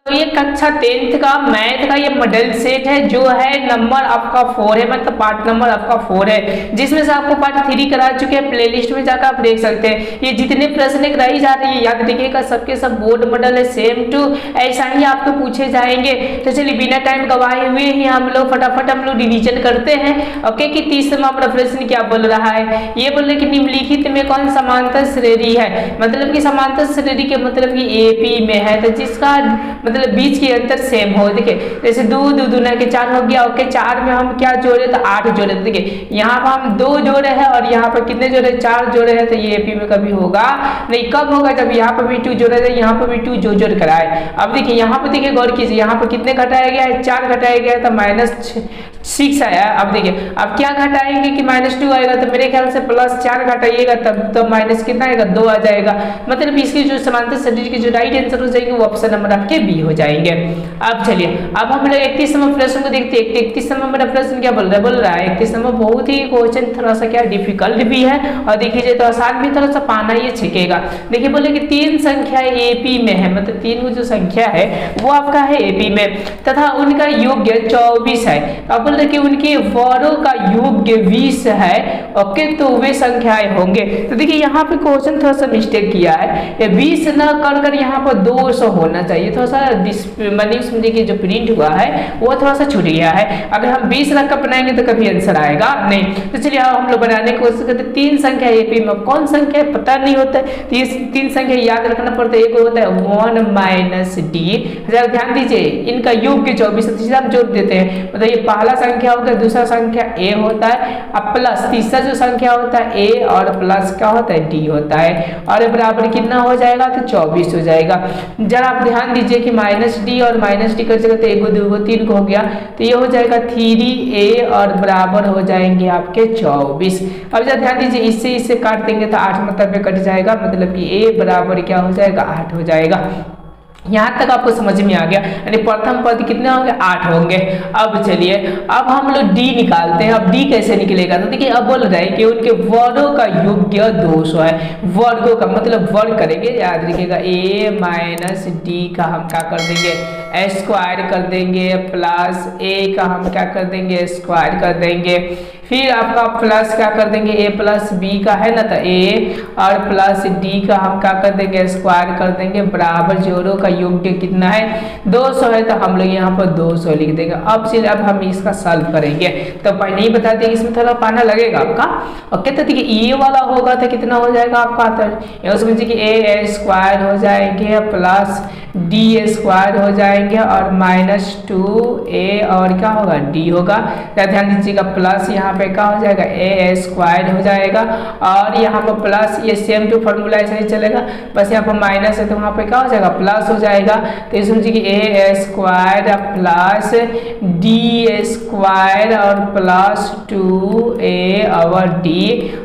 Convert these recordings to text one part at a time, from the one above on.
तो ये कक्षा 10th का मैथ का ये मॉडल सेट है जो है नंबर आपका 4 है, मतलब पार्ट नंबर आपका 4 है, जिसमें से आपको पार्ट 3 करा चुके हैं। प्लेलिस्ट में जाकर आप देख सकते हैं। ये जितने प्रश्न कराई जा रही है याद रखिएगा, सबके सब बोर्ड मॉडल है, सेम टू ऐसा ही आपको पूछे जाएंगे। तो चलिए बिना टाइम गवाए हुए ही हम लोग फटाफट हम लोग रिवीजन करते हैं। ओके कि 30वां प्रश्न क्या बोल रहा है, ये बोल रहे कि निम्नलिखित में कौन समांतर श्रेणी है, मतलब कि समांतर श्रेणी के मतलब कि एपी में है, तो जिसका मतलब बीच के अंतर सेम हो। देखिए जैसे 2 2 दूना के 4 हो गया। ओके 4 में हम क्या जोड़े तो 8 जोड़े। देखिए यहाँ पर हम 2 जोड़े हैं और यहाँ पर कितने जोड़े 4 जोड़े हैं, तो ये एपी में कभी होगा नहीं। कब होगा जब यहाँ पर भी 2 जोड़े थे, यहाँ पर भी 2 जोड़ कराए। अब देखिए यहाँ पर देखिए गौर कीजिए, यहाँ पर कितने घटाया गया है, 4 घटाया गया तो -6 आया। अब देखिए अब क्या घटाएंगे कि -2 आएगा, तो मेरे ख्याल से +4 घटाइएगा तब तो माइनस कितना आएगा 2 आ जाएगा। मतलब इसकी जो समांतर श्रेणी की जो राइट आंसर हो जाएंगे वो ऑप्शन नंबर आपके बी हो जाएंगे। अब चलिए अब हम लोग 31वां प्रश्न को देखते हैं। 31वां मेरा प्रश्न क्या बोल रहा है 31वां बहुत ही क्वेश्चन थोड़ा सा क्या डिफिकल्ट भी है और देखिए तो आसान भी थोड़ा सा पाना ये छिकेगा। देखिए बोले कि 3 संख्या एपी में है, मतलब 3 जो संख्या है वो आपका है एपी में तथा उनका योग्य 24 है। अब बोल रहे कि उनके वर्गों का योग्य 20 है। ओके तो वे संख्याएं होंगे। तो देखिए यहाँ पे क्वेश्चन थोड़ा सा मिस्टेक किया है, 20 न कर यहाँ पर 200 होना चाहिए। थोड़ा सा मैंने समझे कि जो प्रिंट हुआ है वो थोड़ा सा छूट गया है। अगर हम 20 रख कर बनाएंगे तो कभी आंसर आएगा नहीं। तो चलिए हम लोग बनाने की कोशिश करते। 3 संख्या एपी में कौन संख्या पता नहीं होता है, 3 संख्या याद रखना पड़ता है। एक होता है 1 - d, जरा ध्यान दीजिए इनका योग्य 24 हम जोड़ देते हैं, मतलब ये पहला संख्या होगा, दूसरा संख्या a होता है अब प्लस तीसरा जो संख्या होता है a और प्लस क्या होता है d होता है और बराबर कितना हो जाएगा तो 24 हो जाएगा। जरा आप ध्यान दीजिए कि -d और -d कर जगह तो 1 2 3 हो गया, तो ये हो जाएगा 3a और बराबर हो जाएंगे आपके 24। अब जरा ध्यान दीजिए इससे काट देंगे तो 8 मतलब में कट जाएगा, मतलब कि a बराबर क्या हो जाएगा 8 हो जाएगा। यहाँ तक आपको समझ में आ गया, यानी प्रथम पद कितने होंगे 8 होंगे। अब चलिए अब हम लोग d निकालते हैं। अब d कैसे निकलेगा, तो देखिए अब बोल रहे हैं कि उनके वर्गों का योग्य 200 है। वर्गों का मतलब वर्ग करेंगे, याद रखिएगा a - d का हम क्या कर देंगे स्क्वायर कर देंगे, प्लस a का हम क्या कर देंगे स्क्वायर कर देंगे, फिर आपका प्लस क्या कर देंगे a + b का है ना, तो a और प्लस d का हम क्या कर देंगे स्क्वायर कर देंगे, बराबर जोड़ों का योग्य कितना है 200 है, तो हम लोग यहाँ पर 200 लिख देंगे। अब चलिए अब हम इसका सॉल्व करेंगे, तो पहले ही बता देंगे इसमें थोड़ा पाना लगेगा आपका। ओके तो देखिए ये वाला होगा तो कितना हो जाएगा आपका, तो समझिए कि a स्क्वायर हो जाएंगे प्लस d स्क्वायर हो जाएंगे और -2a और क्या होगा d होगा। ध्यान दीजिएगा प्लस यहाँ पे क्या हो जाएगा a स्क्वायर हो जाएगा और यहाँ पर प्लस, ये सेम टू फॉर्मूला ऐसे ही चलेगा, बस यहाँ पर माइनस है तो वहाँ पे क्या हो जाएगा प्लस हो जाएगा। तो ये समझिए कि a square plus d square और प्लस 2a और d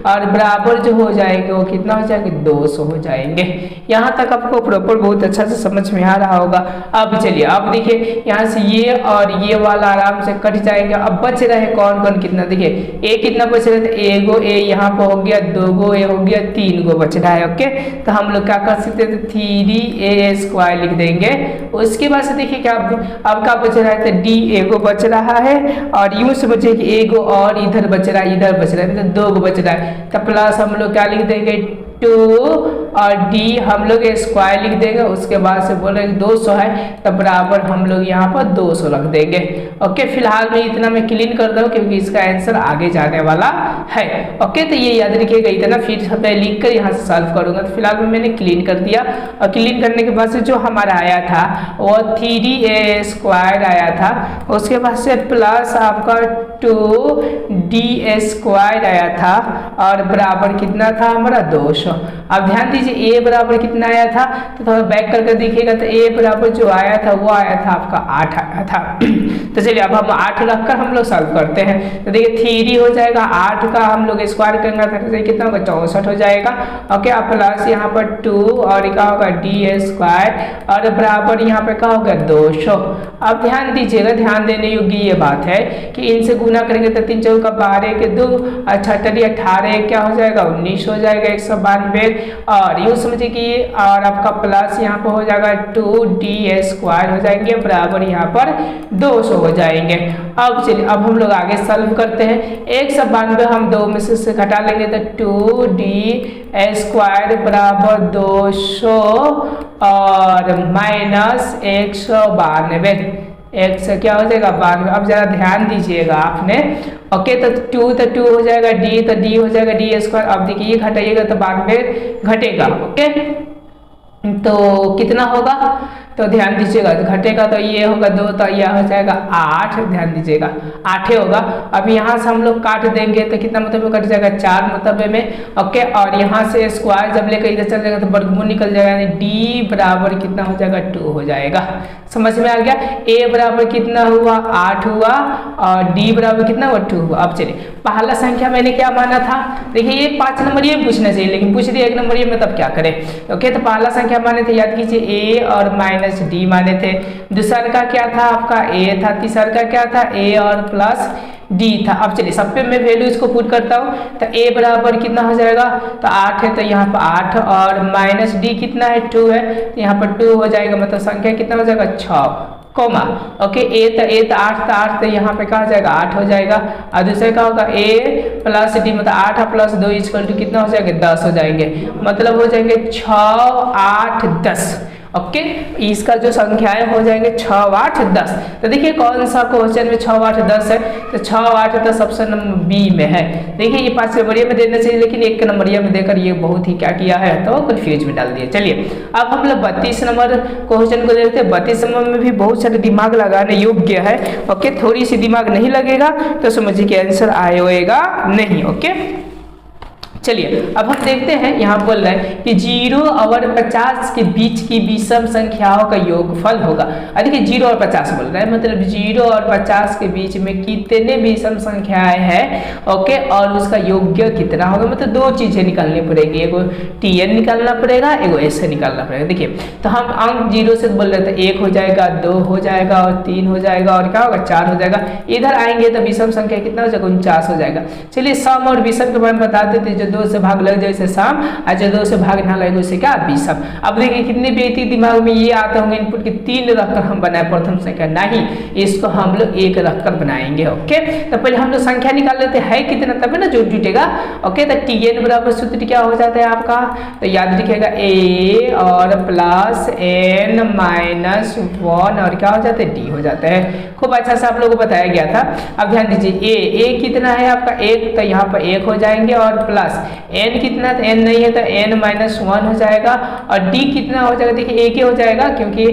और बराबर जो हो जाएगा वो कितना हो जाएगा 200 हो जाएंगे। यहाँ तक आपको प्रॉपर बहुत अच्छा से समझ में आ रहा होगा। अब चलिए अब देखिए यहाँ से ये और ये वाला आराम से कट जाएगा। अब बच रहे कौन कौन कितना, देखिए a कितना बच रहा है, एक गो a यहाँ पर हो गया, 2 गो a हो गया, 3 गो बच रहा है। ओके तो हम लोग क्या कर सकते हैं, 3a स्क्वायर लिख देंगे। उसके बाद से देखिए क्या अब क्या बच रहा है, तो d एगो बच रहा है और यूं समझिए कि एगो और इधर बच रहा है, इधर बच रहा है, मतलब 2 गो बच रहा है। तो प्लस हम लोग क्या लिख देंगे 2 और d हम लोग स्क्वायर लिख देंगे। उसके बाद से बोल रहे 200 है तो बराबर हम लोग यहाँ पर 200 रख देंगे। ओके फिलहाल मैं इतना मैं क्लीन कर दूँ क्योंकि इसका आंसर आगे जाने वाला है। ओके तो ये याद रखिएगा इतना, फिर मैं लिख कर यहाँ से सॉल्व करूंगा। तो फिलहाल मैंने क्लीन कर दिया और क्लीन करने के बाद से जो हमारा आया था वो 3a स्क्वायर आया था, उसके बाद से प्लस आपका 2d स्क्वायर आया था और बराबर कितना था हमारा 200। अब ध्यान दीजिए a बराबर कितना आया था, तो थोड़ा बैक करके देखिएगा तो a बराबर जो आया था वो आया था आपका 8 आया था। तो चलिए अब हम 8 रखकर हम लोग सॉल्व करते हैं। तो देखिए 3 हो जाएगा, 8 का हम लोग स्क्वायर करेंगे तो कितना होगा 64 हो जाएगा। ओके अब प्लस यहाँ पर 2 और क्या होगा d स्क्वायर और बराबर यहाँ पे क्या होगा 200। अब ध्यान दीजिएगा, ध्यान देने योग्य ये बात है कि इनसे गुना करेंगे तो 3 चौका 12 के 2 18 क्या हो जाएगा 19 हो जाएगा 192 और और यूँ समझिए कि और आपका प्लस यहाँ पर हो जाएगा 2d² हो जाएंगे बराबर यहाँ पर 200 हो जाएंगे। अब चलिए अब हम लोग आगे सॉल्व करते हैं। 192 हम 2 में से घटा लेंगे तो 2d² बराबर 200 और माइनस 192 एक से क्या हो जाएगा 92। अब जरा ध्यान दीजिएगा आपने, ओके तो 2 हो जाएगा d, तो d हो जाएगा d²। अब देखिए ये घटाइएगा तो 92 घटेगा, ओके तो कितना होगा तो ध्यान दीजिएगा, घटेगा तो ये होगा 2, तो यह हो जाएगा 8, ध्यान दीजिएगा 8 होगा। अब यहाँ से हम लोग काट देंगे तो कितना मतलब कट जाएगा 4 मतलब में, ओके और यहाँ से स्क्वायर जब लेकर इधर चल जाएगा तो वर्गमूल निकल जाएगा, यानी d बराबर कितना हो जाएगा 2 हो जाएगा। समझ में आ गया। a बराबर कितना हुआ 8 हुआ और d बराबर कितना हुआ 2 हुआ। अब चलिए पहला संख्या मैंने क्या माना था, देखिए ये 5 नंबर ये पूछना चाहिए लेकिन पूछ दिया 1 नंबर ये में, तब क्या करें। ओके तो पहला संख्या माने थे, याद कीजिए a और माइनस d माने थे। दूसरा का क्या था आपका a था। तीसरा का क्या था a और प्लस d था। अब चलिए सब पे मैं वैल्यू इसको पुट करता हूँ तो a बराबर कितना हो जाएगा तो 8 है, तो यहाँ पर 8 और माइनस d कितना है 2 है, तो यहाँ पर 2 हो जाएगा, मतलब संख्या कितना हो जाएगा 6 कोमा। ओके a तो 8 तो यहाँ पे कहा जाएगा 8 हो जाएगा। और दूसरे का होगा a प्लस d मतलब 8 प्लस 2 इक्वल टू कितना हो जाएगा 10 हो जाएंगे, मतलब हो जाएंगे 6 8 10। ओके इसका जो संख्याएं हो जाएंगे 6 8 10। तो देखिए कौन सा क्वेश्चन में 6 8 10 है, तो 6 8 10 ऑप्शन नंबर बी में है। देखिए ये 5 नंबरिया में देना चाहिए लेकिन 1 नंबरिया में देकर ये बहुत ही क्या किया है तो कंफ्यूज में डाल दिया। चलिए अब हम लोग 32 नंबर क्वेश्चन को देखते हैं। 32 नंबर में भी बहुत सारे दिमाग लगाने योग्य है। ओके थोड़ी सी दिमाग नहीं लगेगा तो समझिए कि आंसर आएगा नहीं। ओके चलिए अब हम देखते हैं, यहाँ बोल रहा है कि 0 और 50 के बीच की विषम संख्याओं का योगफल होगा। देखिए 0 और 50 बोल रहा है, मतलब 0 और 50 के बीच में कितने विषम संख्याएं हैं, ओके और उसका योग्य कितना होगा। मतलब 2 चीजें निकालनी पड़ेगी, एगो tn निकालना पड़ेगा, एगो ऐसे निकालना पड़ेगा। देखिए तो हम अंक 0 से बोल रहे थे 1 हो जाएगा, 2 हो जाएगा और 3 हो जाएगा और क्या होगा 4 हो जाएगा। इधर आएंगे तो विषम संख्या कितना हो जाएगा 49 हो जाएगा। चलिए सम और विषम के बारे में बता देते, जो 2 से भाग लग जाए उसे सम और जो 2 से भाग ना लगे उसे क्या विषम। अब देखिए कितने व्यक्ति दिमाग में ये आते होंगे इनपुट के 3 रखकर हम बनाए प्रथम संख्या, नहीं इसको हम लोग 1 रखकर बनाएंगे। ओके तो पहले हम लोग संख्या निकाल लेते हैं कितना, तब ना जो जुटेगा। ओके तो tn बराबर सूत्र क्या हो जाता है आपका, तो याद रखिएगा a और प्लस n माइनस 1 और क्या हो जाता है d हो जाता है। खूब अच्छा से आप लोगों को बताया गया था। अब ध्यान दीजिए a कितना है आपका 1, तो यहाँ पर 1 हो जाएंगे और प्लस n कितना है, तो n नहीं है तो n माइनस 1 हो जाएगा और d कितना हो जाएगा, देखिए 1 ही हो जाएगा क्योंकि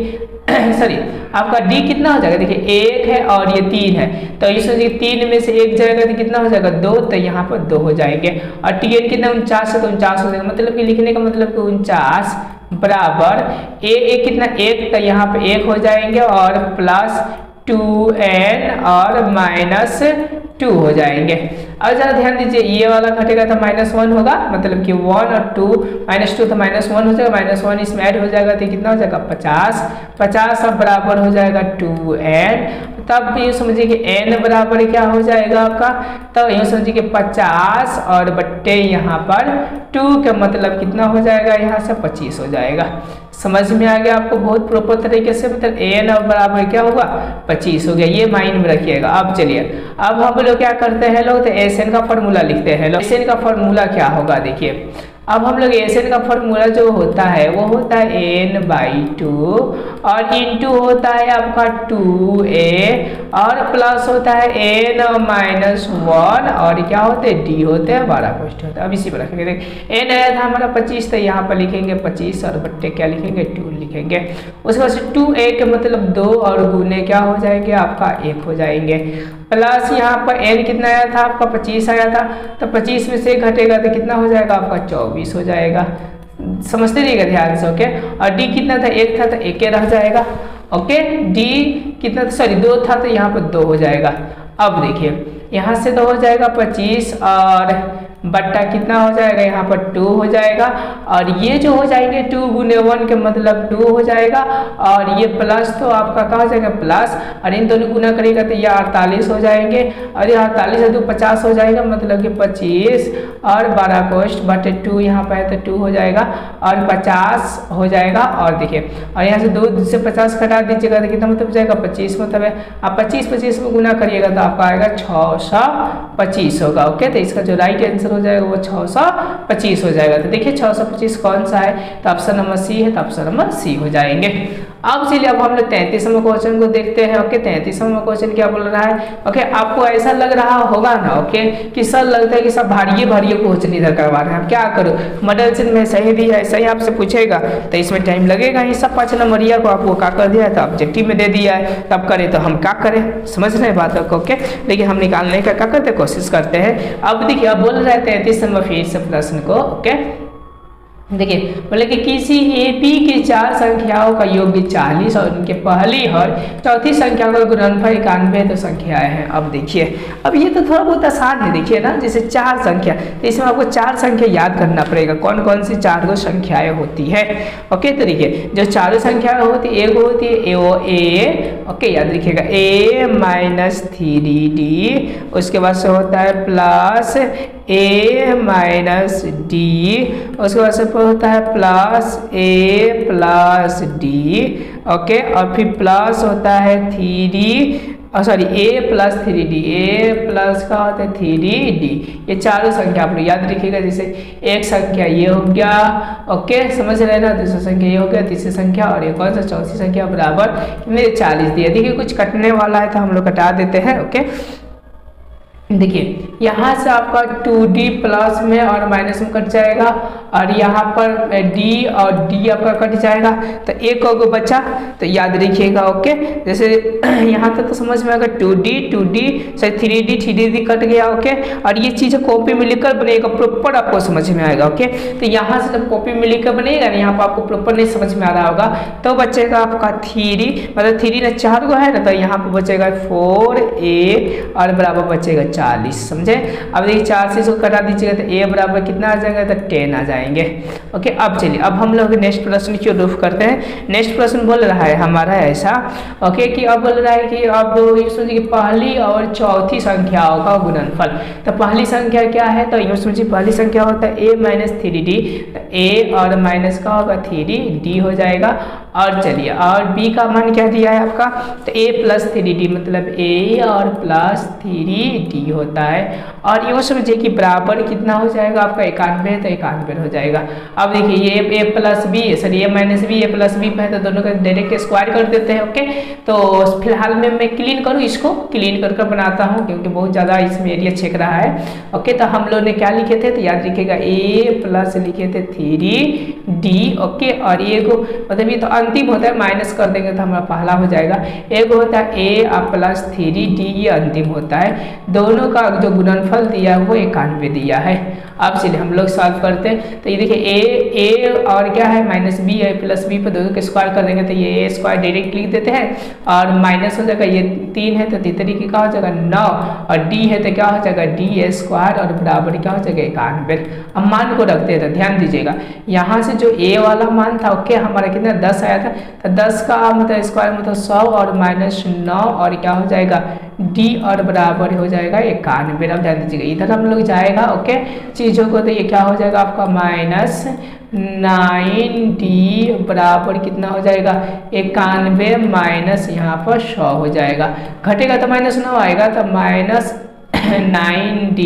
सॉरी आपका d कितना हो जाएगा, देखिए 1 है और ये 3 है, तो इस 3 में से 1 जाएगा तो कितना हो जाएगा 2, तो यहाँ पर 2 हो जाएंगे। और tn कितना 49 है तो 49 हो जाएगा, मतलब कि लिखने का मतलब कि 49 बराबर a कितना 1, तो यहाँ पे 1 हो जाएंगे और प्लस 2n और माइनस 2 हो जाएंगे। अब जरा ध्यान दीजिए ये वाला घटेगा तो -1 होगा, मतलब कि 1 और 2 -2 तो -1 हो जाएगा, -1 इसमें ऐड हो जाएगा तो कितना हो जाएगा 50 अब बराबर हो जाएगा 2n। तब ये समझिए कि n बराबर क्या हो जाएगा आपका, तो ये समझिए कि 50 और बट्टे यहाँ पर 2 का मतलब कितना हो जाएगा, यहाँ से 25 हो जाएगा। समझ में आ गया आपको बहुत प्रॉपर तरीके से, मतलब n और बराबर क्या होगा 25 हो गया, ये माइंड में रखिएगा। अब चलिए अब हम लोग क्या करते हैं लोग, तो Sn का फॉर्मूला लिखते हैं लोग। Sn का फॉर्मूला क्या होगा, देखिए अब हम लोग Sn का फॉर्मूला जो होता है वो होता है n/2 और इनटू होता है आपका 2a और प्लस होता है n-1 और क्या होते हैं d होते हैं 12 पोस्ट होता है। अब इसी पर रखेंगे, देख n आया था हमारा 25 तो यहाँ पर लिखेंगे 25 और बट्टे क्या लिखेंगे 2 लिखेंगे। उसके बाद से 2a के मतलब 2 और गुने क्या हो जाएंगे आपका 1 हो जाएंगे, प्लस यहाँ पर n कितना आया था आपका 25 आया था, तो 25 में से घटेगा तो कितना हो जाएगा आपका 24 हो जाएगा। समझते रहिएगा ध्यान से। ओके और d कितना था 1 था तो 1 रह जाएगा। ओके d कितना था, सॉरी 2 था तो यहाँ पर 2 हो जाएगा। अब देखिए यहाँ से तो हो जाएगा 25 और बट्टा कितना हो जाएगा, यहाँ पर 2 हो जाएगा, और ये जो हो जाएंगे 2 गुने 1 के मतलब 2 हो जाएगा, और ये प्लस तो आपका क्या हो जाएगा प्लस, और इन दोनों गुना करेगा तो ये 48 हो जाएंगे, और ये 48 है तो 50 हो जाएगा, मतलब कि 25 और 12 कोष्ठ बटे 2 यहाँ पर है तो 2 हो जाएगा, और 50 हो जाएगा। और देखिए, और यहाँ से 2 से 50 घटा दीजिएगा तो कितना मतलब जाएगा 25, मतलब है आप 25 में गुना करिएगा तो आपका आएगा 625 होगा। ओके, तो इसका जो राइट आंसर हो जाएगा वो 625 हो जाएगा। तो देखिए 625 कौन सा है, तो ऑप्शन नंबर सी है, तो ऑप्शन नंबर सी हो जाएंगे। अब चलिए अब हम लोग 33वां क्वेश्चन को देखते हैं। ओके, 33वां क्वेश्चन क्या बोल रहा है। ओके, आपको ऐसा लग रहा होगा ना ओके कि सर लगता है कि सब भारी क्वेश्चन इधर करवा रहे हैं, अब क्या करूँ, मॉडल से में सही भी है, सही आपसे पूछेगा तो इसमें टाइम लगेगा ही। सब 5 नंबरिया को आपको क्या कर दिया है तो ऑब्जेक्टिव में दे दिया है, तब करें तो हम क्या करें, समझ रहे हैं बात को। ओके, लेकिन हम निकालने का क्या करते कोशिश करते हैं। अब देखिए अब बोल रहे थे 33 नंबर फिर से प्रश्न को। ओके, देखिए बोले कि किसी एपी की 4 संख्याओं का योग 40 और उनके पहली और चौथी संख्या का गुणनफल 91 तो संख्याएं हैं। अब देखिए अब ये तो थोड़ा बहुत आसान है, देखिए ना, जैसे 4 संख्या, तो इसमें आपको 4 संख्या याद करना पड़ेगा, कौन कौन सी 4 संख्याएं होती है। ओके, तो देखिए जो 4 संख्याएं होती है, एक होती है ए, ओके याद रखिएगा a-3d, उसके बाद से होता है प्लस a-d, उसके बाद से होता है प्लस a+d। ओके, और फिर प्लस होता है 3d, सॉरी a+3d, a+ का होता है 3d। ये 4 संख्या आप लोग याद रखिएगा। जैसे एक संख्या ये हो गया, ओके समझ रहे ना, दूसरा संख्या ये हो गया, तीसरी संख्या, और एक कौन सा चौथी संख्या बराबर कितने 40 दिया। देखिए कुछ कटने वाला है तो हम लोग कटा देते हैं। ओके, देखिए यहाँ से आपका 2d प्लस में और माइनस में कट जाएगा, और यहाँ पर d और d आपका कट जाएगा, तो एक को बचा, तो याद रखिएगा। ओके, जैसे यहाँ तक तो समझ में आएगा 2d सॉरी 3d कट गया। ओके, और ये चीज़ कॉपी में लिखकर बनेगा, प्रॉपर आपको समझ में आएगा। ओके, तो यहाँ से जब कॉपी में लिखकर बनेगा ना, यहाँ पर आपको प्रॉपर नहीं समझ में आ रहा होगा, तो बचेगा आपका 3, मतलब 3 ने 4 को है ना, तो यहाँ पर बचेगा 4a और बराबर बचेगा 40। समझे। अब देखिए 4 से इसको कटा दीजिएगा तो a बराबर कितना आ जाएगा, तो 10 आ जाएंगे। ओके, अब चलिए अब हम लोग नेक्स्ट प्रश्न की ओर रुख करते हैं। नेक्स्ट प्रश्न बोल रहा है हमारा ऐसा, ओके, कि अब बोल रहा है कि अब ये सोचिए पहली और चौथी संख्याओं का गुणनफल। तो पहली संख्या क्या है, तो ये सोचिए पहली संख्या होता है a-3d, तो a और माइनस का होगा 3d हो जाएगा। और चलिए और b का मान क्या दिया है आपका, तो a+3d, मतलब a और प्लस 3d होता है। और ये समझिए कि बराबर कितना हो जाएगा आपका 91, तो 91 हो जाएगा। अब देखिए ये a+b सॉरी a-b a+b है, तो दोनों का डायरेक्ट स्क्वायर कर देते हैं। ओके, तो फिलहाल में मैं क्लीन करूँ, इसको क्लीन कर बनाता हूँ क्योंकि बहुत ज़्यादा इसमें एरिया छेक रहा है। ओके, तो हम लोग ने क्या लिखे थे, तो याद रखिएगा a+ लिखे थे 3d। ओके, और ये को मतलब ये तो अंतिम होता है, माइनस कर देंगे तो हमारा पहला हो जाएगा। एक होता है a+3d, ये अंतिम होता है। दोनों का जो गुणनफल दिया है वो 91 दिया है। अब चलिए हम लोग सॉल्व करते हैं। तो ये देखिए a और क्या है -b है, +b पर दोनों के स्क्वायर कर देंगे तो ये a स्क्वायर डायरेक्ट लिख देते हैं, और माइनस हो जाएगा, ये 3 है तो 3 की क्या हो जाएगा 9, और d है तो क्या हो जाएगा d स्क्वायर, और बराबर क्या हो जाएगा 91। अब मान को रखते हैं, तो ध्यान दीजिएगा यहाँ से जो a वाला मान था ओके हमारा कितना 10 आया था, तो 10 का मतलब स्क्वायर मतलब 100 और -9, और क्या हो जाएगा d और बराबर हो जाएगा 91। अब ध्यान दीजिएगा इधर हम लोग जाएगा ओके चीज़ों को, तो ये क्या हो जाएगा आपका -9d बराबर कितना हो जाएगा 91 माइनस यहाँ पर 100 हो जाएगा, घटेगा तो -9 आएगा, तो -9d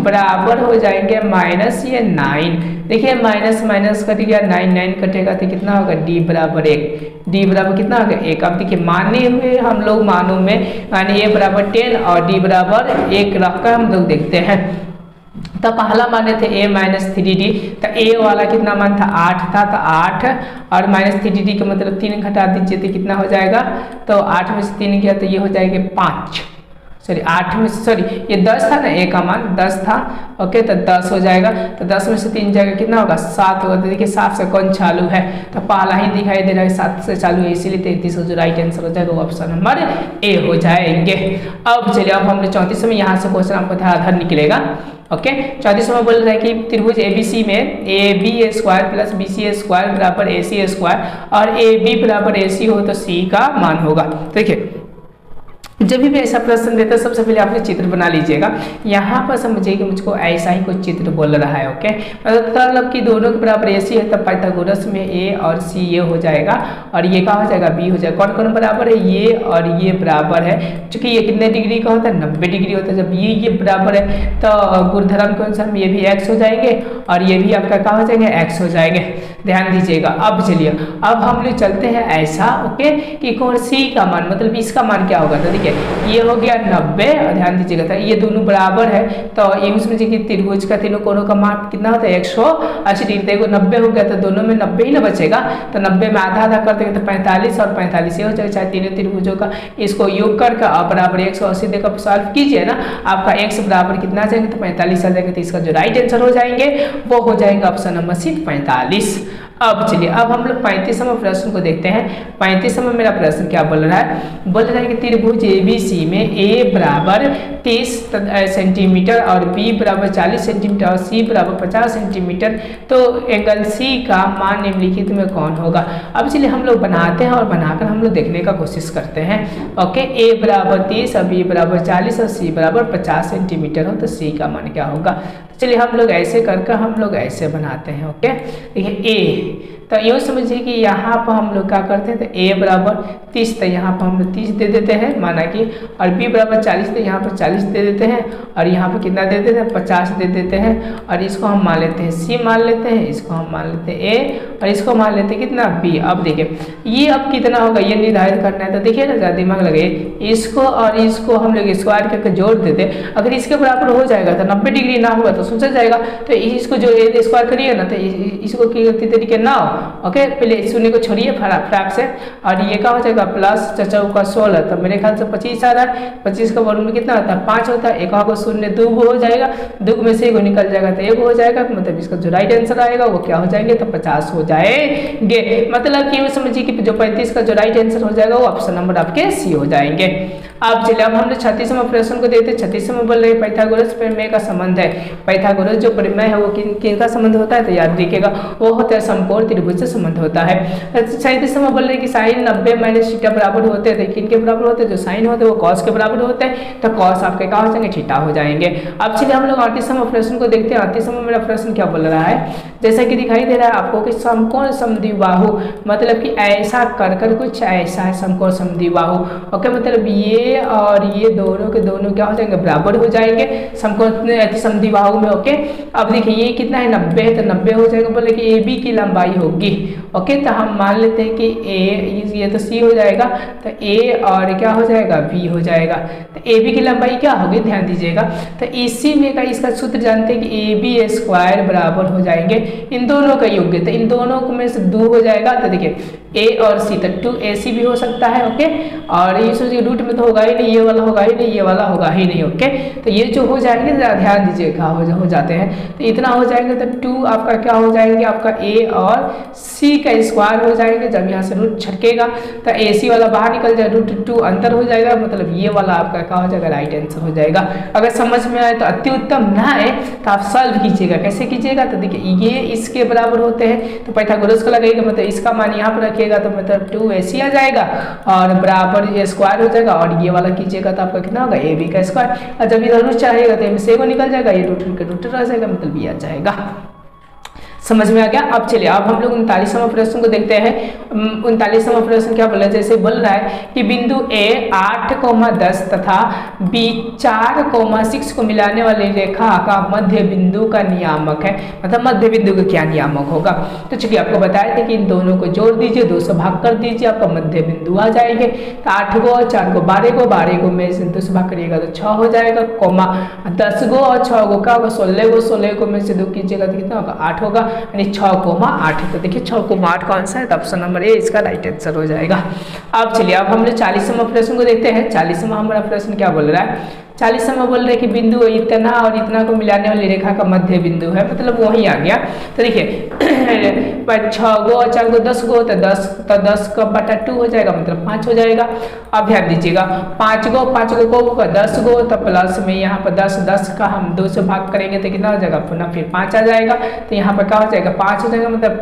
बराबर हो जाएंगे -9। देखिए माइनस माइनस कट गया, 9 कटेगा तो कितना होगा d बराबर 1, d बराबर कितना होगा 1। अब देखिए माने हुए हम लोग मानों में यानी a बराबर 10 और d बराबर 1 रखकर हम लोग देखते हैं। तो पहला माने थे a-3d, तो a वाला कितना मान था 8 था, तो 8 और -3d का मतलब 3 घटा दीजिए तो कितना हो जाएगा, तो 8 में से 3 गया तो ये हो जाएगा 5। सॉरी 8 में से सॉरी ये 10 था ना, ए का मान 10 था। ओके, तो 10 हो जाएगा, तो 10 में से 3 जाएगा कितना होगा 7 होगा। तो देखिए 7 से कौन चालू है, तो पहला ही दिखाई दे रहा है 7 से चालू है, इसीलिए 33 का जो राइट आंसर हो जाएगा वो ऑप्शन नंबर ए हो जाएंगे। अब चलिए अब हम लोग 34 में यहाँ से क्वेश्चन आपको धराधर निकलेगा। ओके, 34 में बोल रहा है कि त्रिभुज एबीसी में A B square plus B C square बराबर ए सी स्क्वायर और ए बी बराबर ए सी हो तो सी का मान होगा। देखिए जब भी ऐसा प्रश्न देता है सबसे पहले आपने चित्र बना लीजिएगा। यहाँ पर समझिए कि मुझको ऐसा ही कुछ चित्र बोल रहा है। ओके, मतलब कि दोनों के बराबर ए सी है, तब पाइथागोरस में ए और सी ये हो जाएगा और ये क्या हो जाएगा बी हो जाएगा। कौन कौन बराबर है, ये और ये बराबर है। चूंकि ये कितने डिग्री का होता है 90 डिग्री होता है। जब ये बराबर है तो गुणधर्म के अनुसार ये भी एक्स हो जाएंगे और ये भी आपका क्या हो जाएंगे एक्स हो जाएंगे। ध्यान दीजिएगा। अब चलिए अब हम लोग चलते हैं ऐसा ओके कि कौन सी का मान मतलब इसका मान क्या होगा। तो देखिए ये हो गया 90 और ध्यान दीजिएगा था ये दोनों बराबर है तो ये उसमें कि त्रिभुज का तीनों कोणों का मान कितना होता है 180 डिग्री। देखो 90 हो गया तो दोनों में 90 ही ना बचेगा, तो 90 में आधा आधा कर देंगे तो 45 और 45 ये हो जाएगा। चाहे तीनों त्रिभुजों का इसको योग करके आप बराबर 180 देकर सॉल्व कीजिए ना, आपका x बराबर कितना आ जाएंगे तो 45 आ जाएंगे। तो इसका जो राइट आंसर हो जाएंगे वो हो जाएगा ऑप्शन नंबर सी 45। अब चलिए अब हम लोग 35वें प्रश्न को देखते हैं। 35वें मेरा प्रश्न क्या बोल रहा है, बोल रहा है कि त्रिभुज एबीसी में ए बराबर 30 सेंटीमीटर और बी बराबर 40 सेंटीमीटर और सी बराबर 50 सेंटीमीटर, तो एंगल सी का मान निम्नलिखित में कौन होगा। अब चलिए हम लोग बनाते हैं और बनाकर हम लोग देखने का कोशिश करते हैं। ओके, ए बराबर 30 और बी बराबर 40 और सी बराबर 50 सेंटीमीटर हो तो सी का मान क्या होगा। चलिए हम लोग ऐसे करके हम लोग ऐसे बनाते हैं। ओके, देखिए ए तो यूँ समझिए कि यहाँ पर हम लोग क्या करते हैं तो a बराबर 30 तो यहाँ पर हम लोग 30 दे देते हैं माना कि, और b बराबर 40 तो यहाँ पर 40 दे देते हैं और यहाँ पर कितना दे देते हैं 50 दे देते हैं और इसको हम मान लेते हैं c मान लेते हैं, इसको हम मान लेते हैं a और इसको मान लेते हैं कितना b। अब देखिए ये अब कितना होगा ये निर्धारित करना है। तो देखिए ना ज़्यादा दिमाग लगे, इसको और इसको हम लोग स्क्वायर करके जोड़ देते, अगर इसके बराबर हो जाएगा तो 90 डिग्री ना होगा तो सोचा जाएगा, तो इसको जो ए स्क्वायर करिए ना तो इसको किसी तरीके ना हो। ओके, पहले शून्य को छोड़िए फटाक से और ये क्या हो जाएगा प्लस चचा का 16 तो मेरे ख्याल से 25 आ रहा है। 25 का वर्ग में कितना होता है 5 होता है, एक को शून्य 2 हो जाएगा, 2 में से 1 निकल जाएगा तो 1 हो जाएगा, मतलब इसका जो राइट आंसर आएगा वो क्या हो जाएंगे तो 50 हो जाएंगे। मतलब कि समझिए कि जो 35 का जो राइट आंसर हो जाएगा वो ऑप्शन नंबर आपके सी हो जाएंगे। अब चलिए अब हम लोग 36वें प्रश्न को देखते हैं। 36वें बोल रहे हैं पाइथागोरस प्रमेय का संबंध है। पाइथागोरस जो प्रमेय है वो किन का संबंध होता है तो याद रखिएगा वो होता है समकोण त्रिभुज से संबंध होता है। 37वें बोल रहे हैं कि साइन 90 माइनस थीटा बराबर होते हैं, तो किन के बराबर होते हैं जो साइन होते हैं वो कॉस के बराबर होते हैं, तो कॉस आपके क्या हो जाएंगे थीटा हो जाएंगे। अब चलिए हम लोग 38वें प्रश्न को देखते हैं। 38वें मेरा प्रश्न क्या बोल रहा है, जैसा कि दिखाई दे रहा है आपको कि समकोण समद्विबाहु मतलब कि ऐसा कर कुछ ऐसा है समकोण समद्विबाहु। ओके, मतलब ये और ये दोनों के दोनों क्या हो जाएंगे बराबर हो जाएंगे समकोण समद्विबाहु में। ओके, अब देखिए ये कितना है 90 है तो 90 हो जाएगा, बोले कि ए बी की लंबाई होगी। ओके, तो हम मान लेते हैं कि ए ये तो सी हो जाएगा तो ए और क्या हो जाएगा बी हो जाएगा, तो ए बी की लंबाई क्या होगी ध्यान दीजिएगा। तो इसी में का इसका सूत्र जानते हैं कि ए बी स्क्वायर बराबर हो जाएंगे इन दोनों का योग, तो इन दोनों में से 2 हो जाएगा। तो देखिए ए और सी तो 2ac भी हो सकता है। ओके, और ये सोचिए रूट में तो होगा ही नहीं, ये वाला होगा ही नहीं, ये वाला होगा ही नहीं। ओके, तो ये जो हो जाएंगे ध्यान दीजिएगा हो जाते हैं तो इतना हो जाएंगे तो 2 आपका क्या हो जाएंगे आपका a और c का स्क्वायर हो जाएंगे। जब यहाँ से रूट छटकेगा तो ac वाला बाहर निकल जाए, रूट 2 अंदर हो जाएगा, मतलब ये वाला आपका क्या हो जाएगा राइट आंसर हो जाएगा। अगर समझ में आए तो अति उत्तम, ना आए तो आप सॉल्व कीजिएगा। कैसे कीजिएगा तो देखिए ये इसके बराबर होते हैं तो पाइथागोरस का लगेगा, मतलब इसका मान यहाँ पर रखिएगा तो मतलब 2ac आ जाएगा और बराबर ये स्क्वायर हो जाएगा और ये वाला कीजिएगा तो आपका कितना होगा ए बी का स्क्वायर, और जब इधर रूट चाहेगा तो इनमें से एगो निकल जाएगा, ये रूट रह जाएगा मतलब बी आ जाएगा। समझ में आ गया। अब चलिए अब हम लोग 39वां प्रश्न को देखते हैं। 39वां प्रश्न क्या बोला, जैसे बोल रहा है कि बिंदु ए 8,10 तथा बी 4,6 को मिलाने वाली रेखा का मध्य बिंदु का नियामक है, मतलब मध्य बिंदु का क्या नियामक होगा। तो चलिए आपको बताया था कि इन दोनों को जोड़ दीजिए, 2 से भाग कर दीजिए, आपका मध्य बिंदु आ जाएंगे। तो 8 को और 4 को 12 को, 12 को में से 2 से भाग करिएगा तो 6 हो जाएगा, कोमा 10 को और 6 को क्या होगा 16 को, 16 को में से 2 कीजिएगा तो कितना होगा 8 होगा। यानी 6,8। तो देखिए 6,8 कौन सा है, तो ऑप्शन नंबर ए इसका राइट आंसर हो जाएगा। अब चलिए अब हम लोग 40वां प्रश्न को देखते हैं। 40वां हमारा प्रश्न क्या बोल रहा है, 40वां बोल रहे हैं कि बिंदु इतना और इतना को मिलाने वाली रेखा का मध्य बिंदु है, मतलब वही आ गया। तो देखिए 6 गो और 4 गो 10 गो, तो 10 का बटा 2 हो जाएगा, मतलब 5 हो जाएगा। अब ध्यान दीजिएगा 5 गो को 10 गो, तो प्लस में यहाँ पर 10 का हम 2 से भाग करेंगे तो कितना हो जाएगा, पुनः फिर 5 आ जाएगा। तो यहाँ पर क्या हो जाएगा, 5 हो जाएगा, मतलब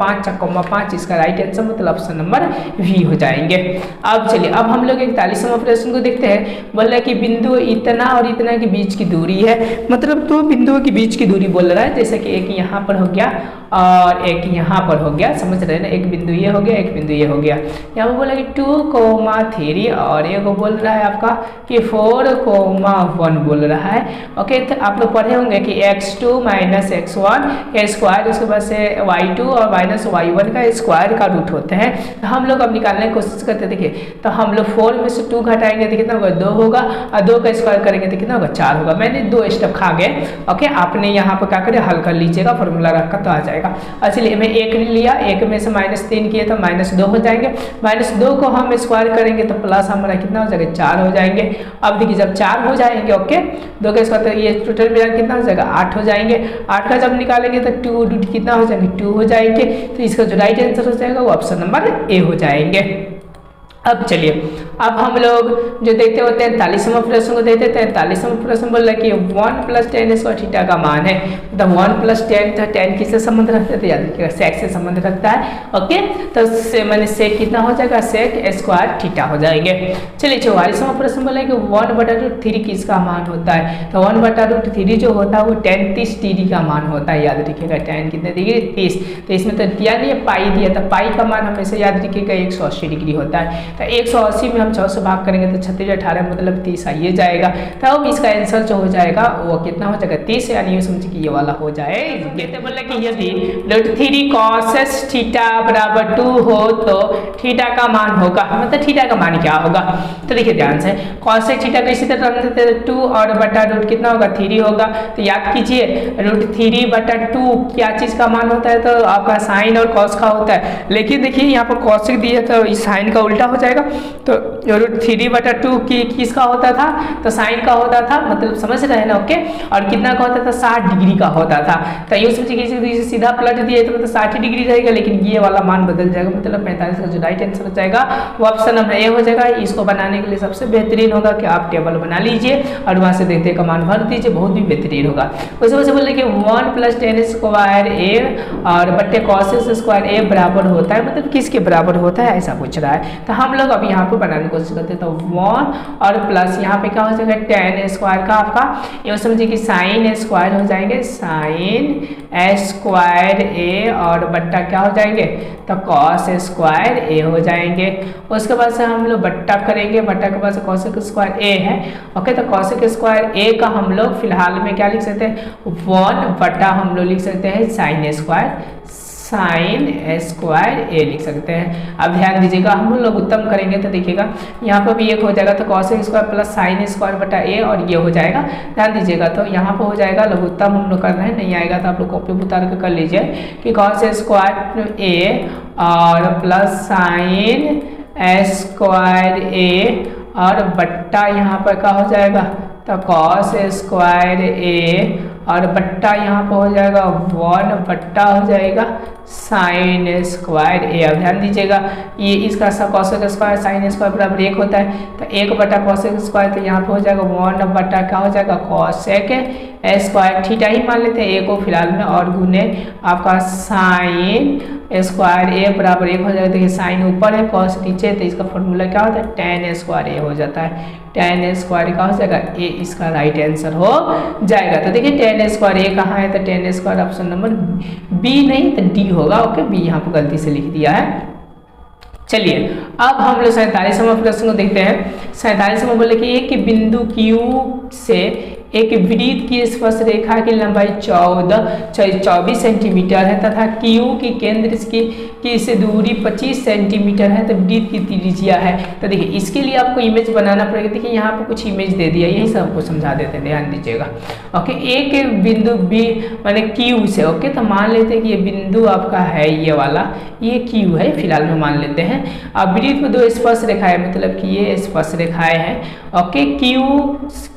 5 इसका राइट आंसर मतलब ऑप्शन नंबर वी हो जाएंगे। अब चलिए अब हम लोग 41वां प्रश्न को देखते हैं। बोल रहा है कि बिंदु इतना और इतना के बीच की दूरी है, मतलब 2 बिंदुओं के बीच की दूरी बोल रहा है, जैसे कि एक यहाँ पर हो गया और एक यहाँ पर हो गया, समझ रहे हैं ना, एक बिंदु ये हो गया, एक बिंदु ये हो गया। यहाँ पर बोला कि 2,3 और एक बोल रहा है आपका कि 4,1 बोल रहा है। ओके, तो आप लोग पढ़े होंगे कि x2 - x1 का स्क्वायर, उसके बाद से y2 और -y1 का स्क्वायर का रूट होते हैं। तो हम लोग अब निकालने की कोशिश करते हैं। देखिए तो हम लोग 4 में से 2 घटाएंगे तो कितना होगा, 2 होगा, और 2 का स्क्वायर करेंगे तो कितना होगा, 4 होगा। मैंने 2 स्टेप खा गए। ओके, आपने यहाँ पर क्या करें, हल कर लीजिएगा, फॉर्मूला रखा तो आ जाएगा। चलिए मैं 1 लिया, 1 में से -3 किए तो -2 हो जाएंगे। -2 को हम स्क्वायर करेंगे तो प्लस हमारा कितना हो जाएगा, 4 हो जाएंगे। अब देखिए जब 4 हो जाएंगे, ओके, 2 का स्क्वायर, तो ये टोटल मिला कितना हो जाएगा, 8 हो जाएंगे। 8 का जब निकालेंगे तो 2 रूट कितना हो जाएंगे, 2 हो जाएंगे। तो इसका जो राइट आंसर हो जाएगा वो ऑप्शन नंबर ए हो जाएंगे। अब चलिए अब हम लोग जो देखते होते हैं 43वां प्रश्न को देखते हैं। 43वां प्रश्न बोल रहा है कि 1 + tan स्क्वायर थीटा का मान है, मतलब 1 + tan, तो tan किससे संबंध रखता है, तो याद रखिएगा सेक से संबंध रखता है। ओके, तो मैंने सेक कितना हो जाएगा, सेक स्क्वायर थीटा हो जाएंगे। चलिए 44वां प्रश्न बोला है कि 1/√3 किसका मान होता है, तो 1/√3 जो होता है वो tan 30 डिग्री का मान होता है। याद रखिएगा tan कितने डिग्री, 30। तो इसमें तो दिया नहीं है, पाई दिया, तो पाई का मान हमेशा याद रखिएगा 180 डिग्री होता है। तो 180 में हम 6 से भाग करेंगे तो 36 18 मतलब 30 आइए जाएगा। तब इसका आंसर जो हो जाएगा वो कितना हो जाएगा, 30, यानी ये समझिए कि ये वाला हो जाएगा। कहते बोले कि यदि √3 cos थीटा = 2 हो तो थीटा का मान होगा, मतलब थीटा का मान क्या होगा। तो देखिए ध्यान से cos थीटा को इसी तरह रख देते हैं, 2 और बटा रूट कितना होगा, 3 होगा। तो याद कीजिए √3/2 क्या चीज का मान होता है, तो आपका साइन और कॉस का होता है। लेकिन देखिए यहाँ पर cos दिया तो इस साइन का उल्टा हो जाएगा। तो √3/2 की किसका होता था, तो साइन का होता था, मतलब समझ रहे हैं ना। ओके, और कितना का होता था, 60 डिग्री का होता था। तो ये समझिए कि सीधा पलट दिए तो मतलब 60 डिग्री रहेगा, लेकिन ये वाला मान बदल जाएगा, मतलब 45 का जो राइट आंसर हो जाएगा वो ऑप्शन नंबर ए हो जाएगा। इसको बनाने के लिए सबसे बेहतरीन होगा कि आप टेबल बना लीजिए और वहां से देखते का मान भर दीजिए, बहुत भी बेहतरीन होगा। उस वजह से बोल रहे कि 1 + tan स्क्वायर ए और बट्टे cos स्क्वायर ए बराबर होता है, मतलब किसके बराबर होता है ऐसा पूछ रहा है। तो हम लोग अब यहाँ पर बनाने की कोशिश करते हैं। तो 1 और प्लस यहाँ पे क्या हो जाएगा, tan स्क्वायर का आपका ये समझिए कि साइन स्क्वायर हो जाएंगे, साइन स्क्वायर ए और बट्टा क्या हो जाएंगे, तो cos स्क्वायर ए हो जाएंगे। उसके बाद से हम लोग बट्टा करेंगे, बट्टा के बाद से cos स्क्वायर ए है। ओके, तो cos स्क्वायर ए का हम लोग फिलहाल में क्या लिख सकते हैं, 1 बट्टा हम लोग लिख सकते हैं साइन स्क्वायर ए लिख सकते हैं। अब ध्यान दीजिएगा हम लोग उत्तम करेंगे तो देखिएगा यहाँ पर भी एक हो जाएगा, तो cos square plus sine square बटा ए और ये हो जाएगा। ध्यान दीजिएगा तो यहाँ पर हो जाएगा, लघुत्तम हम लोग करना है, नहीं आएगा तो आप लोग कॉपी उतार के कर लीजिए कि cos स्क्वायर ए और प्लस साइन स्क्वायर ए और बट्टा यहाँ पर क्या हो जाएगा, तो cos स्क्वायर ए और बट्टा यहाँ पर हो जाएगा 1 बट्टा हो जाएगा साइन स्क्वायर ए। अब ध्यान दीजिएगा ये इसका cos स्क्वायर साइन स्क्वायर बराबर 1 होता है, तो 1 बटा cos स्क्वायर, तो यहाँ पर हो जाएगा 1 बट्टा क्या हो जाएगा cos स्क्वायर थीटा ही मान लेते हैं ए को फिलहाल में, और गुने आपका साइन स्क्वायर ए बराबर 1 हो जाएगा। देखिए साइन ऊपर है cos नीचे, तो इसका फॉर्मूला क्या होता है, tan स्क्वायर ए हो जाता है। tan स्क्वायर का हो जाएगा ए, इसका राइट आंसर हो जाएगा। तो देखिए tan स्क्वायर ए कहाँ है, तो tan square option number B नहीं तो डी होगा। ओके, बी यहाँ पर गलती से लिख दिया है। चलिए अब हम लोग 47वां प्रश्न को देखते हैं। 47वां बोले कि एक बिंदु Q से एक वृत्त की स्पर्श रेखा की लंबाई 24 सेंटीमीटर है तथा क्यू की केंद्र की से दूरी 25 सेंटीमीटर है तो वृत्त की त्रिज्या है। तो देखिए इसके लिए आपको इमेज बनाना पड़ेगा। देखिए यहाँ पर कुछ इमेज दे दिया, यही सब आपको समझा देते हैं, ध्यान दीजिएगा। ओके, एक बिंदु बी माने क्यू से, ओके, तो मान लेते हैं कि ये बिंदु आपका है ये वाला, ये क्यू है फिलहाल में मान लेते हैं। अब वृत्त में 2 स्पर्श रेखाएं मतलब कि ये स्पर्श रेखाएं हैं। ओके, क्यू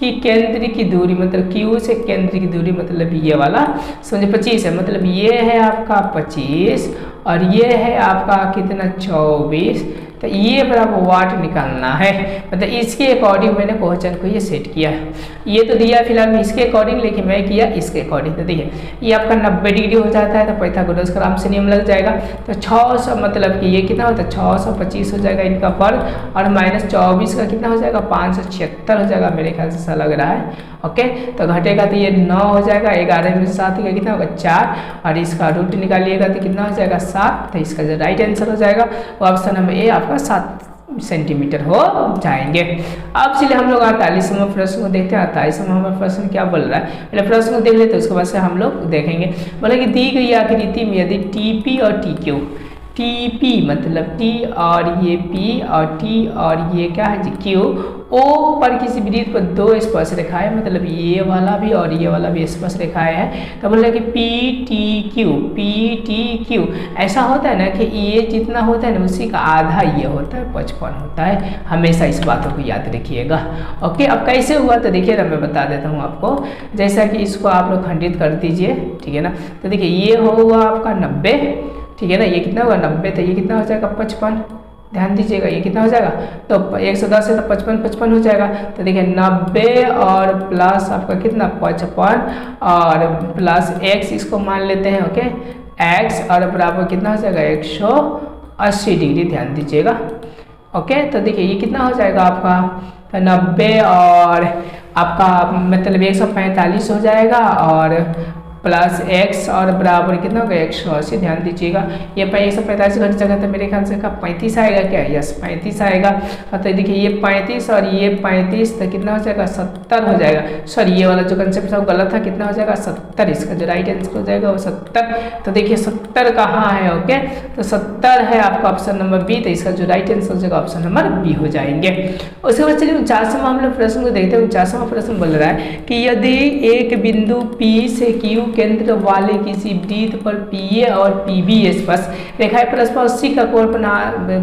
की केंद्र की दूरी मतलब क्यू से केंद्र की दूरी मतलब ये वाला समझे 25 है, मतलब ये है आपका 25 और ये है आपका कितना 24, तो ये पर आपको वाट निकालना है। मतलब इसके अकॉर्डिंग मैंने क्वेश्चन को ये सेट किया है। ये तो दिया फिलहाल में इसके अकॉर्डिंग, लेकिन मैं किया इसके अकॉर्डिंग। तो देखिए ये आपका 90 डिग्री हो जाता है तो पाइथागोरस का आराम से नियम लग जाएगा। तो 600 मतलब कि ये कितना होता है 625 हो जाएगा इनका फर्क, और -24 का कितना हो जाएगा 576 हो जाएगा, मेरे ख्याल से ऐसा लग रहा है। ओके, तो घटेगा तो ये 9 हो जाएगा, 11 में 7 का कितना होगा 4, और इसका रूट निकालिएगा तो कितना हो जाएगा 7। तो इसका जो राइट आंसर हो जाएगा वो ऑप्शन नंबर ए आपका 7 सेंटीमीटर हो जाएंगे। अब चलिए हम लोग 48वें प्रश्न को देखते हैं। 48वां प्रश्न क्या बोल रहा है, पहले प्रश्न को देख लेते हैं, उसके बाद से हम लोग देखेंगे। बोला कि दी गई आकृति में यदि TP और TQ, TP मतलब T और ये P और T और ये क्या है Q, O पर किसी वृत्त पर 2 स्पर्श रेखाएं मतलब ये वाला भी और ये वाला भी स्पर्श रेखाएं हैं, तो बोला कि PTQ ऐसा होता है ना कि ये जितना होता है ना उसी का आधा ये होता है 55 होता है। हमेशा इस बातों को याद रखिएगा। ओके, अब कैसे हुआ तो देखिए ना मैं बता देता हूँ आपको। जैसा कि इसको आप लोग खंडित कर दीजिए, ठीक है ना। तो देखिए ये हुआ आपका 90, ठीक है ना, ये कितना होगा 90, तो ये कितना हो जाएगा 55, ध्यान दीजिएगा ये कितना हो जाएगा, तो 110 है तो 55 हो जाएगा। तो देखिए 90 और प्लस आपका कितना 55 और प्लस x इसको मान लेते हैं। ओके, x और बराबर कितना हो जाएगा 180 डिग्री, ध्यान दीजिएगा। ओके, तो देखिए ये कितना हो जाएगा आपका, तो 90 और आपका मतलब 145 हो जाएगा और प्लस x और बराबर कितना होगा 180, ध्यान दीजिएगा। ये 145 घट जाएगा तो मेरे ख्याल से का 35 आएगा क्या, यस 35 आएगा। तो देखिए ये 35 और ये 35 तो कितना हो जाएगा 70 हो जाएगा। सॉरी ये वाला जो कंसेप्ट था वो गलत था, कितना हो जाएगा 70, इसका जो राइट आंसर हो जाएगा वो 70। तो देखिए 70 कहाँ है, ओके, तो 70 है आपका ऑप्शन नंबर बी, तो इसका जो राइट आंसर हो जाएगा ऑप्शन नंबर बी हो जाएंगे। उसके बाद चलिए 49वां हम लोग प्रश्न को देखते हैं। 49वां प्रश्न बोल रहा है कि यदि एक बिंदु P से Q केंद्र वाले किसी वृत्त पर PA और PB स्पर्श रेखाएं परस्पर 80 का कोण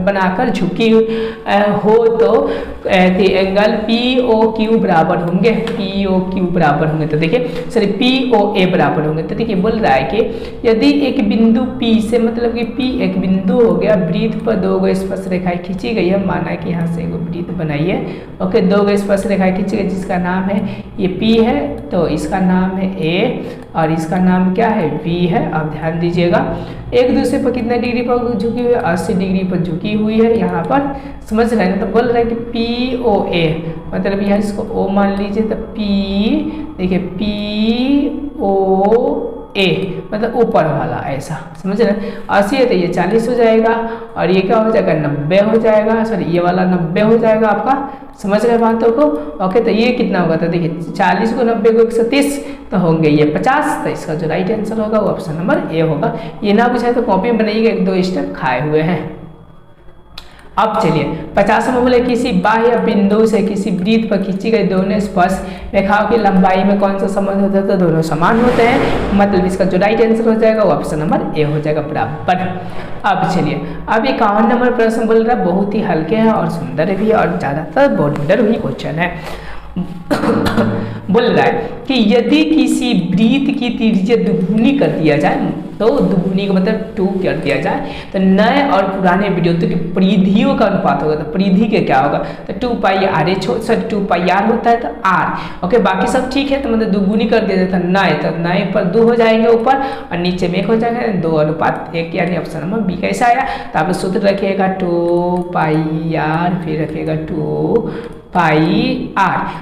बनाकर झुकी हो तो एंगल POQ बराबर होंगे, POQ बराबर होंगे। तो देखिए सॉरी POA बराबर होंगे। तो देखिए बोल रहा है कि यदि एक बिंदु P से मतलब कि P एक बिंदु हो गया, वृत्त पर 2 स्पर्श रेखाएं खींची गई है, माना कि यहाँ से एक वृत्त बनाइए। ओके, 2 स्पर्श रेखाएं खींची गई जिसका नाम है ये P है, तो इसका नाम है A और इसका नाम क्या है V है। अब ध्यान दीजिएगा एक दूसरे पर कितने डिग्री पर झुकी हुई है, 80 डिग्री पर झुकी हुई है यहाँ पर, समझ रहे हैं। तो बोल रहे हैं कि POA मतलब यहाँ इसको O मान लीजिए, तो P देखिए POA मतलब ऊपर वाला, ऐसा समझ रहे हैं। 80 है तो ये 40 हो जाएगा और ये क्या हो जाएगा 90 हो जाएगा, सॉरी ये वाला 90 हो जाएगा आपका, समझ रहे बातों को। ओके, तो ये कितना होगा, तो देखिए 40 को 90 को 130 तो होंगे ये 50। तो इसका जो राइट आंसर होगा वो ऑप्शन नंबर ए होगा। ये ना पूछा तो कॉपी में बनाइएगा, 1-2 स्टेप खाए हुए हैं। अब चलिए 50 में बोले किसी बाह्य बिंदु से किसी वृत्त पर खींची गई दोनों स्पर्श रेखाओं की लंबाई में कौन सा संबंध होता है, तो दोनों समान होते हैं, मतलब इसका जो राइट आंसर हो जाएगा वो ऑप्शन नंबर ए हो जाएगा बराबर। अब चलिए अब 51 नंबर प्रश्न बोल रहा है, बहुत ही हल्के हैं और सुंदर भी और ज़्यादातर बॉर्डर हुई क्वेश्चन है। बोल रहा है कि यदि किसी वृत्त की त्रिज्या दुगुनी कर दिया जाए, तो दुगुनी का मतलब 2 कर दिया जाए, तो नए और पुराने विद्युत की परिधियों का अनुपात होगा। तो परिधि के क्या होगा, तो 2πr 2πr होता है तो r। ओके, बाकी सब ठीक है, तो मतलब दुगुनी कर दिया जाता है नए, तो नए पर 2 हो जाएंगे ऊपर और नीचे में 1 हो जाएगा, 2:1 यानी ऑप्शन नंबर बी कैसा आया। तो आप सूत्र रखिएगा 2πr फिर रखिएगा 2πr।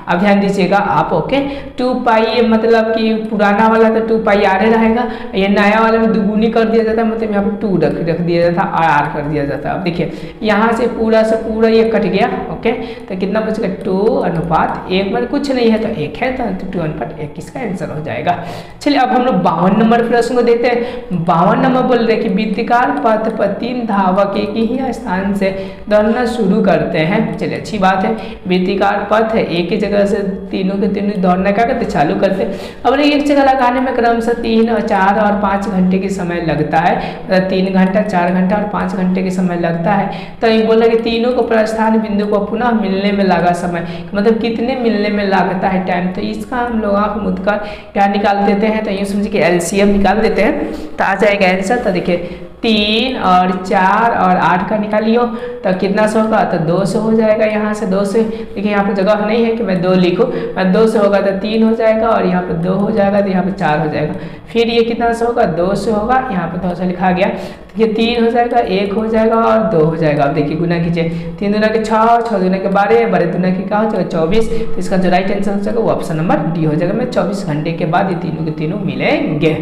अब ध्यान दीजिएगा आप। ओके, 2π मतलब कि पुराना वाला तो 2πr रहेगा, ये नया वाला में दुगुनी कर दिया जाता है, मतलब यहाँ पे 2 रख दिया जाता है और r कर दिया जाता है। अब देखिए यहाँ से पूरा ये कट गया। ओके, तो कितना बचेगा 2:1, मतलब कुछ नहीं है तो 1 है, तो 2:1 इसका आंसर हो जाएगा। चलिए अब हम लोग 52 नंबर प्रश्न को देखते हैं। 52 नंबर बोल रहे कि वृत्ताकार पथ पर 3 धावक एक ही स्थान से दौड़ना शुरू करते हैं। चलिए अच्छी बात है, वृत्ताकार पथ है, एक ही जगह से तीनों के तीनों दौड़ना क्या करते चालू करते। अब एक जगह लगाने में क्रमशः 3 और 4 और 5 घंटे की समय लगता है, मतलब 3 घंटा 4 घंटा और 5 घंटे के समय लगता है। तो ये बोला कि तीनों को प्रस्थान बिंदु को पुनः मिलने में लगा समय, मतलब कितने मिलने में लगता है टाइम। तो इसका हम लोग आँख मूंद कर क्या निकाल देते हैं, तो ये समझिए कि एलसीएम निकाल देते हैं तो आ जाएगा आंसर। तो देखिए 3 और 4 और 8 का निकालियो तो कितना से होगा, तो 2 से हो जाएगा। यहाँ से 2 से, देखिए यहाँ पर जगह नहीं है कि मैं 2 लिखूँ, मैं 2 से होगा तो 3 हो जाएगा और यहाँ पर 2 हो जाएगा तो यहाँ पर 4 हो जाएगा। फिर ये कितना से होगा, 2 से होगा, यहाँ पर 2 से लिखा गया, ये 3 हो जाएगा, 1 हो जाएगा और 2 हो जाएगा। अब देखिए गुना कीजिए, 3 दूना के 6, 6 दूना के 12, 12 दूना के क्या हो जाएगा 24। तो इसका जो राइट आंसर हो जाएगा वो ऑप्शन नंबर डी हो जाएगा। मैं 24 घंटे के बाद ये तीनों के तीनों मिलेंगे।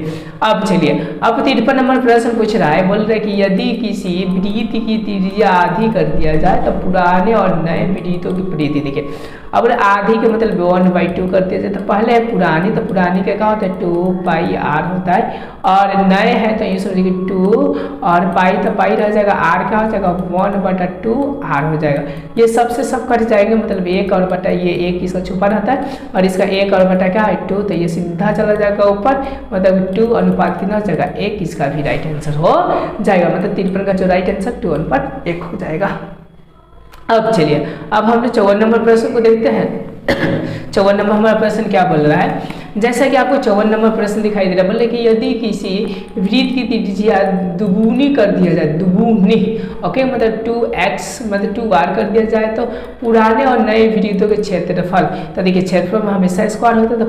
अब चलिए अब 53 नंबर प्रश्न पूछ रहा है, बोल रहे कि यदि किसी वृत्त की त्रिज्या आधी कर दिया जाए तो पुराने और नए वृत्तों की परिधि, देखिए अब आधी के मतलब 1/2 कर दिया जाए तो पहले है पुरानी, तो पुरानी का क्या होता है 2πr होता है, और नए है तो ये समझिए 2 और पाई तो पाई रह जाएगा, r क्या हो जाएगा 1/2r हो जाएगा। ये सबसे सब कट जाएंगे, मतलब 1 और बटा ये 1 इसका छुपा रहता है और इसका 1 और बटा क्या है 2, तो ये सीधा चला जाएगा ऊपर, मतलब 2 अनुपात कितना हो जाएगा 1, इसका भी राइट आंसर हो जाएगा। मतलब 53 का जो राइट आंसर 2:1 हो जाएगा। अब चलिए अब हम लोग 54 नंबर प्रश्न को देखते हैं। 54 नंबर हमारा प्रश्न क्या बोल रहा है, जैसा कि आपको 54 नंबर प्रश्न दिखाई दे रहा है, बोले कि यदि किसी वृत्त की त्रिज्या दुगुनी कर दिया जाए, दुगुनी ओके, मतलब 2x मतलब 2r कर दिया जाए तो पुराने और नए वृत्तों के क्षेत्रफल, तो देखिए क्षेत्रफल में हमेशा स्क्वायर होता है,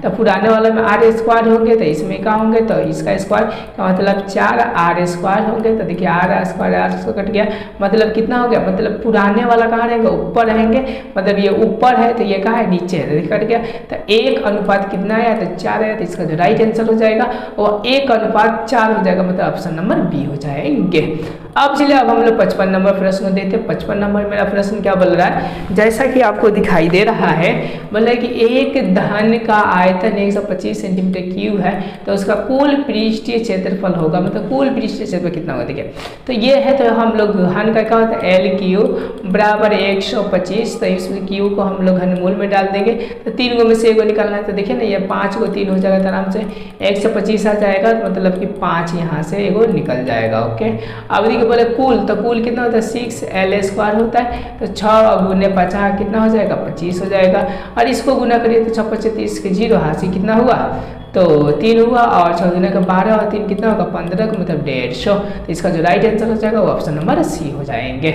तो पुराने वाला में r स्क्वायर होंगे तो इसमें क्या होंगे, तो इसका स्क्वायर का मतलब 4r स्क्वायर होंगे। तो देखिए r स्क्वायर r से कट गया, मतलब कितना हो गया, मतलब पुराने वाला कहाँ रहेंगे ऊपर रहेंगे, मतलब ये ऊपर है तो ये कहाँ है नीचे है, कट गया। तो 1 अनुपात कितना है, तो 4 है, तो इसका जो राइट आंसर हो जाएगा वो 1 अनुपात 4 हो जाएगा, मतलब ऑप्शन नंबर बी हो जाएंगे। अब चलिए अब हम लोग 55 नंबर प्रश्न को देखते हैं। 55 नंबर मेरा प्रश्न क्या बोल रहा है, जैसा कि आपको दिखाई दे रहा है, बोला कि एक धन का आयतन 125 सेंटीमीटर क्यूब है तो उसका कुल पृष्ठीय क्षेत्रफल होगा, मतलब कुल पृष्ठीय क्षेत्रफल कितना होगा। देखिए तो ये है, तो हम लोग घन का क्या होता है L³ बराबर 125, तो इसमें क्यू को हम लोग घनमूल में डाल देंगे, तो 3 में से 1 निकालना है, तो देखिए ना ये 5 को 3 हो जाएगा, तो आराम से 125 आ जाएगा, मतलब कि 5 यहाँ से 1 निकल जाएगा। ओके, अब देखिए बोले कुल, तो कुल कितना होता है 6l स्क्वायर होता है, तो 6 गुने 50 कितना हो जाएगा 25 हो जाएगा, और इसको गुना करिए तो 6 25 30 के 0 हासिल कितना हुआ, तो 3 हुआ, और 6 दूना का 12 और 3 कितना होगा 15 का मतलब 150। तो इसका जो राइट आंसर हो जाएगा वो ऑप्शन नंबर सी हो जाएंगे।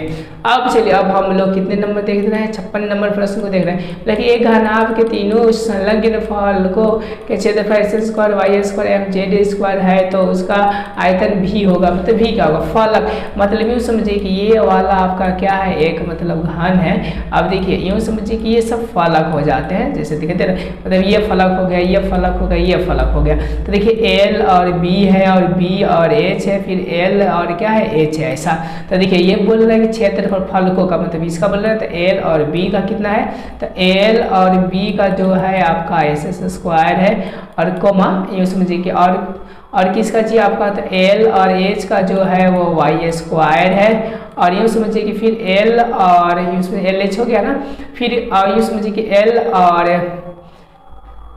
अब चलिए अब हम लोग कितने नंबर देख रहे हैं, 56 नंबर प्रश्न को देख रहे हैं। लेकिन एक घनाभ के तीनों संलग्न फलकों के क्षेत्रफल x square y square mz square है तो उसका आयतन भी होगा, मतलब भी क्या होगा फलक, मतलब यूँ समझिए कि ये वाला आपका क्या है एक मतलब घन है। अब देखिए यूँ समझिए कि ये सब फलक हो जाते हैं, जैसे दिखाई दे रहा है, मतलब ये फलक हो गया, ये फलक हो गया, ये फलक हो गया। तो देखिए L और B है और B और H है, फिर L और क्या है H है, ऐसा। तो देखिए ये बोल रहा है कि क्षेत्रफल फलकों का मतलब इसका बोल रहा है, तो L और B का कितना है, तो L और B का जो है आपका SS स्क्वायर है, और कोमा ये समझिए कि और किसका जी आपका, तो L और H का जो है वो Y स्क्वायर है, और यूँ समझिए कि फिर L और यूँ LH हो गया ना, फिर यूँ समझिए कि L और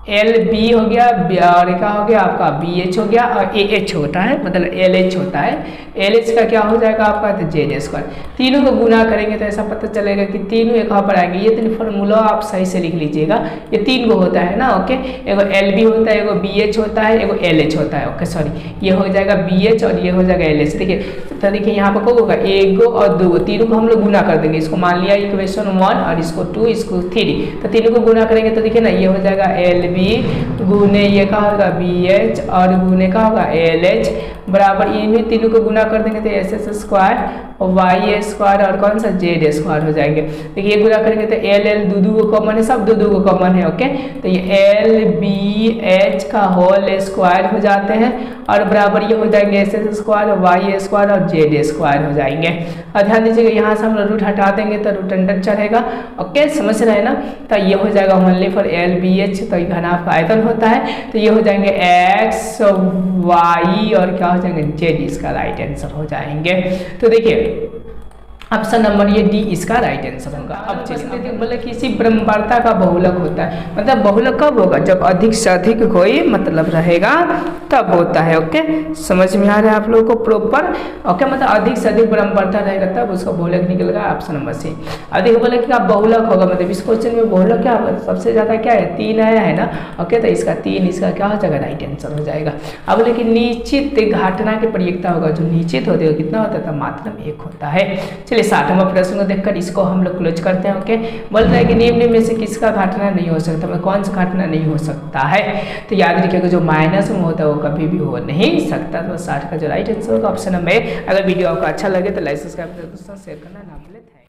LB हो गया, और क्या हो गया आपका BH हो गया, और AH होता है मतलब LH होता है, LH का क्या हो जाएगा आपका, तो Z स्क्वायर। तीनों को गुना करेंगे तो ऐसा पता चलेगा कि तीनों एक पर आएंगे। ये तीन फॉर्मूला आप सही से लिख लीजिएगा, ये 3 को होता है ना। ओके, एगो LB होता है, एगो BH होता है, एगो LH होता है। ओके सॉरी, ये हो जाएगा BH और ये हो जाएगा LH। देखिए तो देखिए यहाँ पर क्या होगा, 1 और 2 तीनों को हम लोग गुना कर देंगे। इसको मान लिया इक्वेशन 1 और इसको 2 इसको 3, तो तीनों को गुना करेंगे तो देखिए ना ये हो जाएगा LB गुने ये का होगा BH और गुने का होगा LH बराबर, इन तीनों को गुना कर देंगे तो SS स्क्वायर वाई स्क्वायर और कौन सा जेड स्क्वायर हो जाएंगे। देखिए ये गुणा करेंगे तो एल एल दो को कॉमन है, सब दो को कॉमन है। ओके, तो ये एल बी एच का होल स्क्वायर हो जाते हैं और बराबर ये हो जाएंगे S S square, Y square और जेड स्क्वायर हो जाएंगे। और ध्यान दीजिएगा यहाँ से हम रूट हटा देंगे तो रूट अंडर चढ़ेगा। ओके, समझ रहे हैं ना। तो ये हो जाएगा only for L B H, तो ये घनाभ का आयतन होता है। तो ये हो जाएंगे एक्स वाई और क्या हो जाएंगे जेड, इसका राइट आंसर हो जाएंगे। तो देखिए ऑप्शन नंबर ये डी इसका राइट आंसर होगा। अब चलिए बोले किसी ब्रह्मांडता का बहुलक होता है, मतलब बहुलक कब होगा, जब अधिक से अधिक कोई मतलब रहेगा तब होता है। ओके, समझ में आ रहा है आप लोगों को प्रॉपर। ओके, मतलब अधिक से अधिक ब्रह्मांडता रहेगा तब उसका बहुलक निकलेगा, ऑप्शन नंबर सी। अब देखिए बोले कि बहुलक होगा, मतलब इस क्वेश्चन में बहुलक क्या होगा, सबसे ज्यादा क्या है 3 आया है ना। ओके, तो इसका 3 इसका क्या हो जाएगा राइट आंसर हो जाएगा। अब बोले कि निश्चित घटना की प्रयोक्ता होगा, जो निश्चित होते हो कितना होता है, मात्र में 1 होता है। चलिए 60वां प्रश्न को देखकर इसको हम लोग क्लोज करते हैं। ओके, बोल रहा है कि निम्न में से किसका घटना नहीं हो सकता, मतलब कौन सा घटना नहीं हो सकता है। तो याद रखिएगा जो माइनस में होता है वो कभी भी हो नहीं सकता। तो 60 का जो राइट आंसर होगा ऑप्शन नंबर। अगर वीडियो आपको अच्छा लगे तो लाइक सब्सक्राइब दोस्तों शेयर करना ना भूलें।